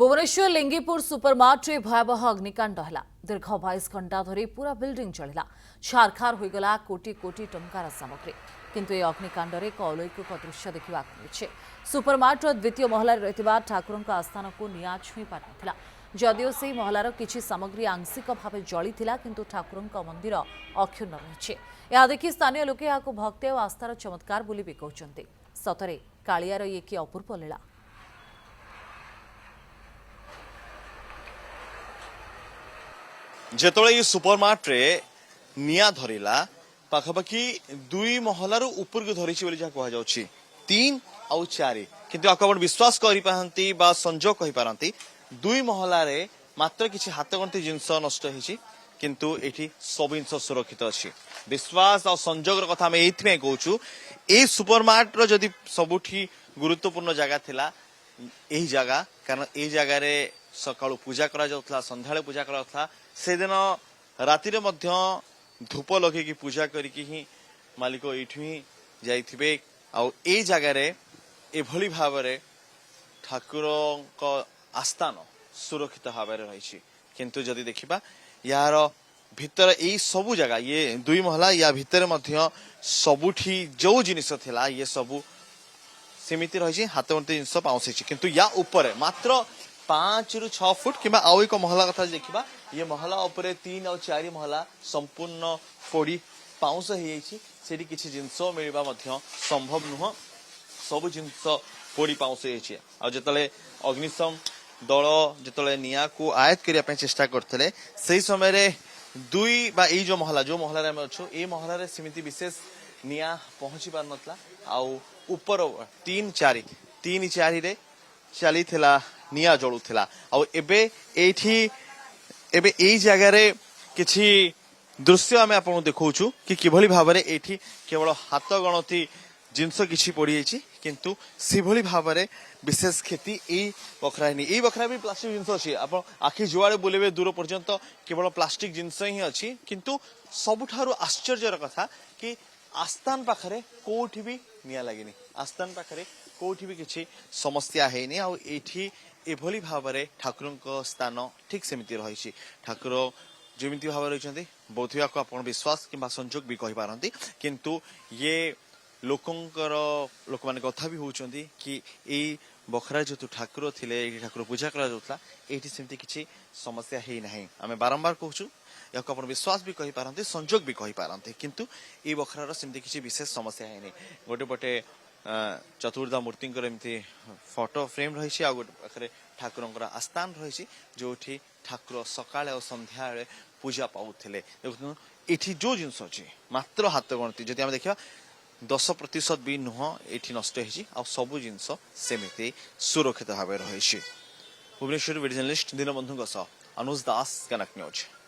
भुवनेश्वर लिंगीपुर सुपरमार्टे भयावह अग्निकांड है। दीर्घ 22 घंटा धरी पूरा बिल्डिंग चलिला। छारखार होगला कोटी कोटी टंकार सामग्री। किंतु यह अग्निकांड में एक अलौकिक दृश्य देखा मिले। सुपरमार्टर द्वितीय महलार रही ठाकुर आस्थान को निआ छुई पार ना। जदिओ से महलार किसी सामग्री आंशिक भाव जली किंतु ठाकुर मंदिर अक्षुण्ण रही। यह देखि स्थानीय लोके यहाँ भक्ति और आस्थार चमत्कार बोली भी कहते। सतरे कालियार ये कि अपूर्व लीला। जेतळे सुपरमार्ट रे निया धरिला पाखापाखि 2 महलार ऊपर को धरिछि बोली जा कहा जाउछि 3 और 4 किंतु आपण विश्वास करि पाहंती बा संजोग कहि पारंती 2 महला रे मात्र किछि हातगंती जिंस नष्ट हिछि किंतु एठी सब जिंस सुरक्षित अछि। विश्वास और संजोग र कथा हम एथमे कहूछु। ए सुपरमार्ट रो जदि सबुठी गुरुत्वपूर्ण जगह थिला एही जगह, कारण ए जगह रे सकाळु पूजा करा जाउथला, संध्याळे पूजा करा जाउथला। से दिन राति धूप लगे की पूजा करिकी ही मालिक एठू ही जाइथिबे। आ ए जगह रे एभली भाव रे ठाकुर आस्थान सुरक्षित भाव रे रही। किंतु जदि देखिबा यार भितर ए सबु जगह ये 2 महला या भितर मध्य सबुठी जो जिनिस थिला ये सबु सीमित रही। हाथगंती जिनिस पाउसी किंतु या ऊपर मात्र 5 ରୁ 6 फुट किंबा आउ एक महला कथा देखिबा ये महला ऊपर 3 और 4 महला संपूर्ण फोड़ी पाउस हो जाइछि। किछि जिंस मिलबा मध्य संभव नुह। सब जिंस फोड़ी पाउस हो आ जतले अग्निशम दल जतले निया को आयत करिया पे चेष्टा करथले सेही समय रे 2 बा ए जो महला रे हम अछु ए महला रे समिति विशेष निया पहुंची पार नतला। आ ऊपर 3 4 रे चली थिला निया जळुथिला। आ एबे एई जगह रे किछि दृश्य आमे आपन देखौछु कि किभली भाबरे एठी केवल हाथ गणती जिंस किछि पड़ी जाइछि किंतु सेभली भाबरे विशेष खेती एई बखरा भी प्लास्टिक जिंस अछि। आपन आखि जुआड़े बुलेबे दूर पर्यंत केवल प्लास्टिक जिंस ही अछि। किंतु सबुठारु आश्चर्यर कथा कि आस्थान पाखरे कोठी भी निया लागिनी। आस्थान पाखरे कोठी भी किछि समस्या हेनी। आ एठी एभली भाबरे ठाकुरଙ୍କ स्थान ठीक सेमिति रहिछि। ठाकुर जेमिति भाव रहिछन्ति बोधिया को आपण विश्वास किंबा संजोग भी कहि पारंती। किंतु ये लोक माने कथा भी होउछन्ति कि एई बखरा जो ठाकुर थिले एठी ठाकुर पूजा करा जाउतला एठी सेमिति किछि समस्या हेई नाही। आमे बारंबार कहूछु या को आपण विश्वास भी कहि पारंती, संजोग भी कहि पारंती। किंतु एई बखरार सेमिति किछि विशेष समस्या हेनी। गोटे पटे चतुर्धा मूर्ति एमती फोटो फ्रेम रही। आ गोटे पाखे ठाकुर आस्थान रही जो ठाकुर सकाळ और संध्या पूजा पाऊले। देखो ये जो जिनस अच्छी मात्र हाथ गणती जदि आम देखा 10% भी नुह ये नष्ट हो सबू जिनस सेमती सुरक्षित भाव रही। भुवनेश्वर वीडियो जर्नलिस्ट दीनबंधु अनुज दास कनक न्यूज।